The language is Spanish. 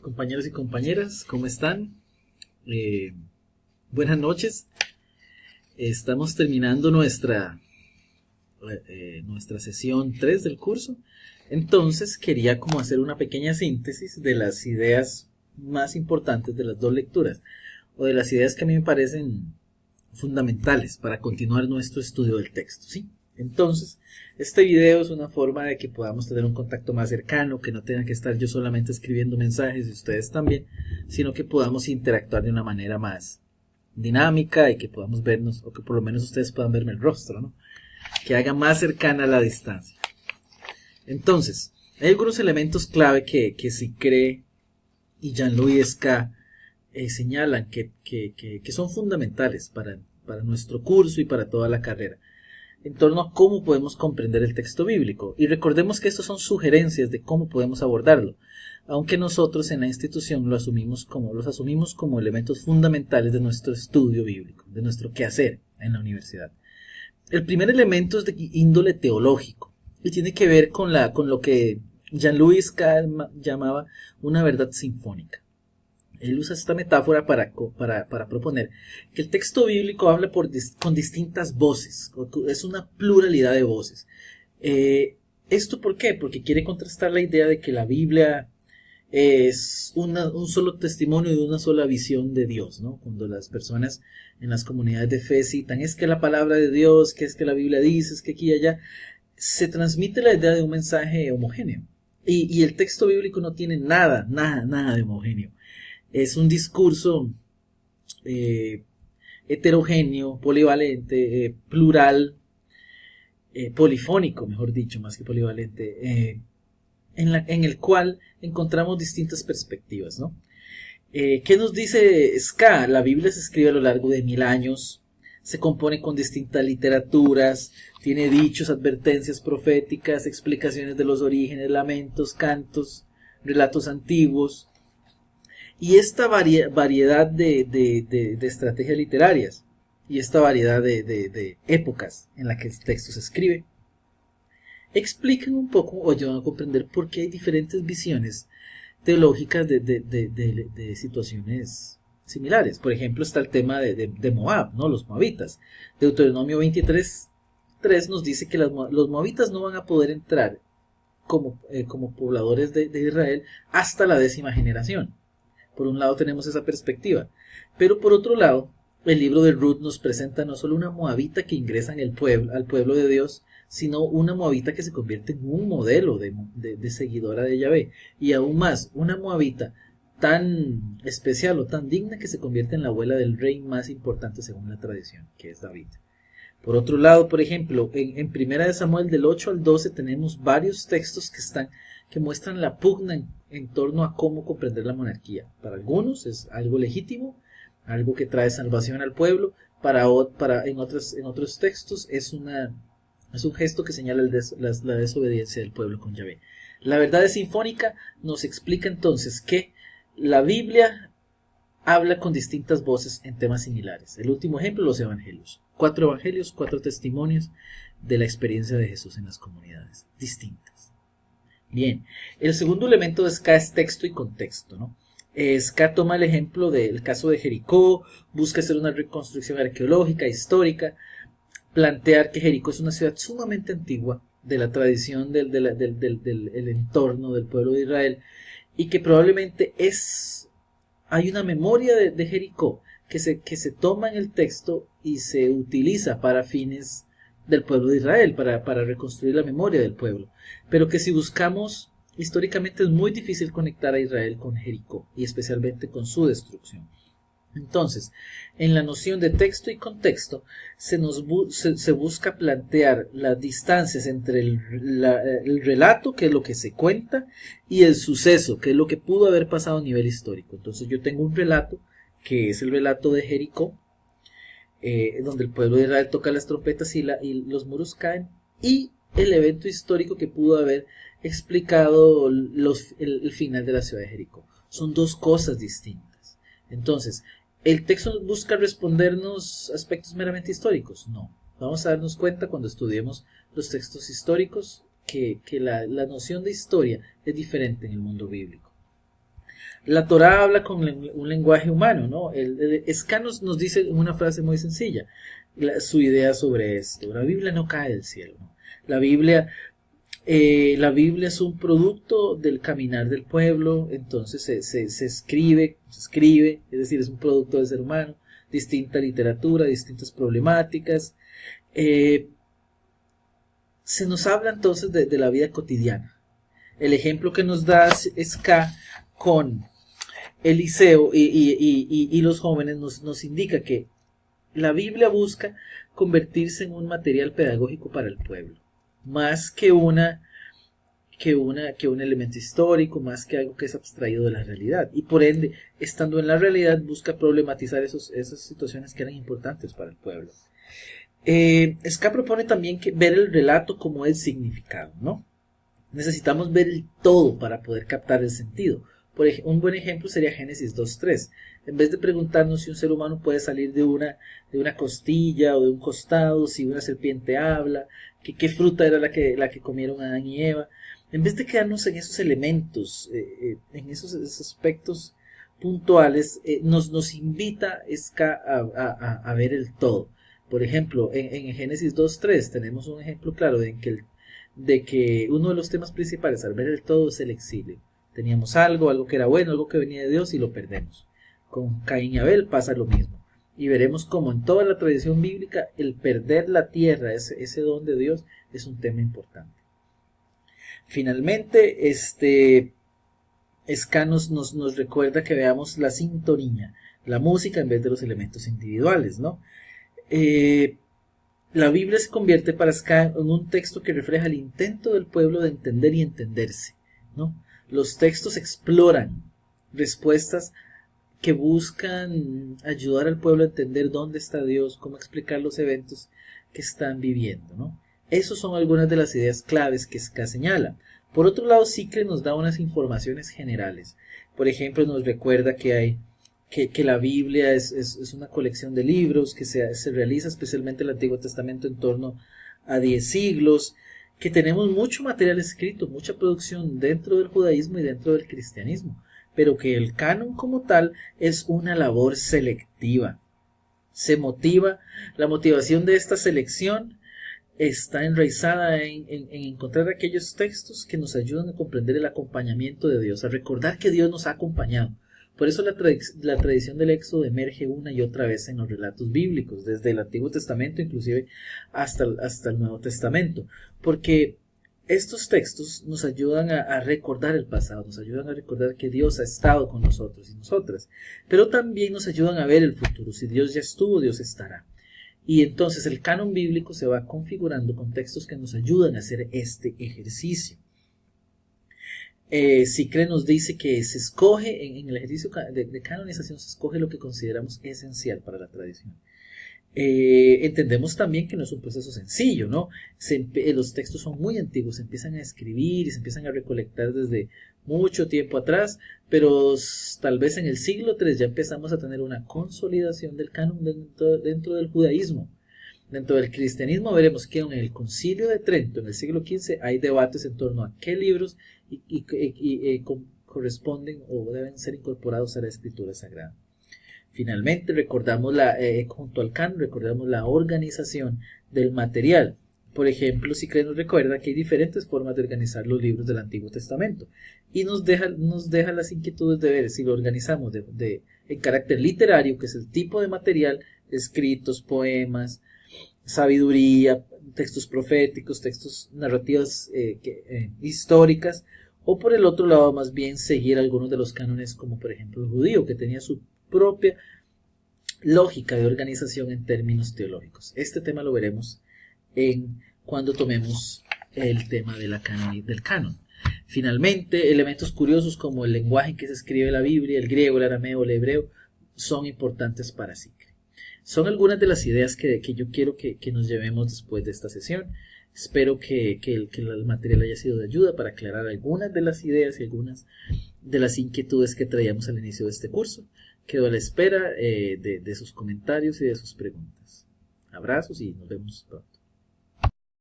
Compañeros y compañeras, ¿cómo están? Buenas noches. Estamos terminando nuestra sesión 3 del curso. Entonces quería como hacer una pequeña síntesis de las ideas más importantes de las dos lecturas, o de las ideas que a mí me parecen fundamentales para continuar nuestro estudio del texto, ¿sí? Entonces, este video es una forma de que podamos tener un contacto más cercano, que no tenga que estar yo solamente escribiendo mensajes y ustedes también, sino que podamos interactuar de una manera más dinámica y que podamos vernos, o que por lo menos ustedes puedan verme el rostro, ¿no? Que haga más cercana la distancia. Entonces, hay algunos elementos clave que Sicré y Jean-Louis Ska señalan que son fundamentales para nuestro curso y para toda la carrera, en torno a cómo podemos comprender el texto bíblico. Y recordemos que estos son sugerencias de cómo podemos abordarlo, aunque nosotros en la institución los asumimos como elementos fundamentales de nuestro estudio bíblico, de nuestro quehacer en la universidad. El primer elemento es de índole teológico y tiene que ver con lo que Jean-Louis Ska llamaba una verdad sinfónica. Él usa esta metáfora para proponer que el texto bíblico habla con distintas voces, es una pluralidad de voces. ¿Esto por qué? Porque quiere contrastar la idea de que la Biblia es un solo testimonio de una sola visión de Dios, ¿no? Cuando las personas en las comunidades de fe citan, es que la palabra de Dios, que es que la Biblia dice, es que aquí y allá, se transmite la idea de un mensaje homogéneo. Y el texto bíblico no tiene nada de homogéneo. Es un discurso heterogéneo, polivalente, plural, polifónico, mejor dicho, más que polivalente, en el cual encontramos distintas perspectivas, ¿no? ¿Qué nos dice Ska? La Biblia se escribe a lo largo de 1000 años, se compone con distintas literaturas, tiene dichos, advertencias proféticas, explicaciones de los orígenes, lamentos, cantos, relatos antiguos. Y esta variedad de estrategias literarias y esta variedad de épocas en las que el texto se escribe explican un poco o ayudan a comprender por qué hay diferentes visiones teológicas de situaciones similares. Por ejemplo, está el tema de Moab, ¿no? Los moabitas. Deuteronomio 23:3 nos dice que los moabitas no van a poder entrar como pobladores de Israel hasta la 10ª generación. Por un lado tenemos esa perspectiva, pero por otro lado, el libro de Ruth nos presenta no solo una moabita que ingresa al pueblo de Dios, sino una moabita que se convierte en un modelo de seguidora de Yahvé, y aún más, una moabita tan especial o tan digna que se convierte en la abuela del rey más importante según la tradición, que es David. Por otro lado, por ejemplo, en 1 Samuel del 8 al 12 tenemos varios textos que muestran la pugna en torno a cómo comprender la monarquía. Para algunos es algo legítimo, algo que trae salvación al pueblo. En otros textos es un gesto que señala la desobediencia del pueblo con Yahvé. La verdad sinfónica nos explica entonces que la Biblia habla con distintas voces en temas similares. El último ejemplo, los evangelios. 4 evangelios, 4 testimonios de la experiencia de Jesús en las comunidades distintas. Bien, el segundo elemento de Ska es texto y contexto, ¿no? Ska toma el ejemplo del caso de Jericó, busca hacer una reconstrucción arqueológica, histórica, plantear que Jericó es una ciudad sumamente antigua de la tradición del entorno del pueblo de Israel, y que probablemente hay una memoria de Jericó que se toma en el texto y se utiliza para fines del pueblo de Israel, para reconstruir la memoria del pueblo, pero que si buscamos históricamente es muy difícil conectar a Israel con Jericó y especialmente con su destrucción. Entonces, en la noción de texto y contexto se busca plantear las distancias entre el relato, que es lo que se cuenta, y el suceso, que es lo que pudo haber pasado a nivel histórico. Entonces yo tengo un relato, que es el relato de Jericó, donde el pueblo de Israel toca las trompetas y los muros caen, y el evento histórico que pudo haber explicado el final de la ciudad de Jericó. Son dos cosas distintas. Entonces, ¿el texto busca respondernos aspectos meramente históricos? No. Vamos a darnos cuenta cuando estudiemos los textos históricos que la noción de historia es diferente en el mundo bíblico. La Torá habla con un lenguaje humano, ¿no? Ska nos dice una frase muy sencilla, su idea sobre esto. La Biblia no cae del cielo, ¿no? La Biblia es un producto del caminar del pueblo, entonces se escribe, es decir, es un producto del ser humano, distinta literatura, distintas problemáticas. Se nos habla entonces de la vida cotidiana. El ejemplo que nos da Ska con Eliseo y los jóvenes nos indica que la Biblia busca convertirse en un material pedagógico para el pueblo, más que un elemento histórico, más que algo que es abstraído de la realidad, y por ende, estando en la realidad, busca problematizar esas situaciones que eran importantes para el pueblo. Ska propone también ver el relato como el significado, ¿no? Necesitamos ver el todo para poder captar el sentido. Un buen ejemplo sería Génesis 2:3. En vez de preguntarnos si un ser humano puede salir de una costilla o de un costado, si una serpiente habla, qué fruta era la que comieron Adán y Eva, en vez de quedarnos en esos elementos, en esos aspectos puntuales, nos invita a ver el todo. Por ejemplo, en Génesis 2:3 tenemos un ejemplo claro de que uno de los temas principales al ver el todo es el exilio. Teníamos algo que era bueno, algo que venía de Dios y lo perdemos. Con Caín y Abel pasa lo mismo. Y veremos cómo en toda la tradición bíblica el perder la tierra, ese don de Dios, es un tema importante. Finalmente, Ska nos recuerda que veamos la sintonía, la música en vez de los elementos individuales, ¿no? La Biblia se convierte para Ska en un texto que refleja el intento del pueblo de entender y entenderse, ¿no? Los textos exploran respuestas que buscan ayudar al pueblo a entender dónde está Dios, cómo explicar los eventos que están viviendo, ¿no? Esas son algunas de las ideas claves que Ska señala. Por otro lado, Sicre nos da unas informaciones generales. Por ejemplo, nos recuerda que la Biblia es una colección de libros que se realiza especialmente el Antiguo Testamento en torno a 10 siglos, que tenemos mucho material escrito, mucha producción dentro del judaísmo y dentro del cristianismo, pero que el canon como tal es una labor selectiva. La motivación de esta selección está enraizada en encontrar aquellos textos que nos ayudan a comprender el acompañamiento de Dios, a recordar que Dios nos ha acompañado. Por eso la tradición del Éxodo emerge una y otra vez en los relatos bíblicos, desde el Antiguo Testamento inclusive hasta el Nuevo Testamento, porque estos textos nos ayudan a recordar el pasado, nos ayudan a recordar que Dios ha estado con nosotros y nosotras, pero también nos ayudan a ver el futuro. Si Dios ya estuvo, Dios estará. Y entonces el canon bíblico se va configurando con textos que nos ayudan a hacer este ejercicio. Sicre nos dice que se escoge en el ejercicio de canonización, se escoge lo que consideramos esencial para la tradición. Entendemos también que no es un proceso sencillo, ¿no? Los textos son muy antiguos, se empiezan a escribir y se empiezan a recolectar desde mucho tiempo atrás, pero tal vez en el siglo III ya empezamos a tener una consolidación del canon dentro del judaísmo. Dentro del cristianismo veremos que en el Concilio de Trento, en el siglo XV, hay debates en torno a qué libros corresponden o deben ser incorporados a la Escritura Sagrada. Finalmente, junto al canon, recordamos la organización del material. Por ejemplo, Sicre nos recuerda que hay diferentes formas de organizar los libros del Antiguo Testamento y nos deja las inquietudes de ver si lo organizamos en carácter literario, que es el tipo de material, escritos, poemas, sabiduría, textos proféticos, textos narrativas históricas, o por el otro lado más bien seguir algunos de los cánones, como por ejemplo el judío, que tenía su propia lógica de organización en términos teológicos. Este tema lo veremos cuando tomemos el tema del canon. Finalmente, elementos curiosos como el lenguaje en que se escribe la Biblia, el griego, el arameo, el hebreo, son importantes para Sicre. Son algunas de las ideas que yo quiero que nos llevemos después de esta sesión. Espero que el material haya sido de ayuda para aclarar algunas de las ideas y algunas de las inquietudes que traíamos al inicio de este curso. Quedo a la espera de sus comentarios y de sus preguntas. Abrazos y nos vemos pronto.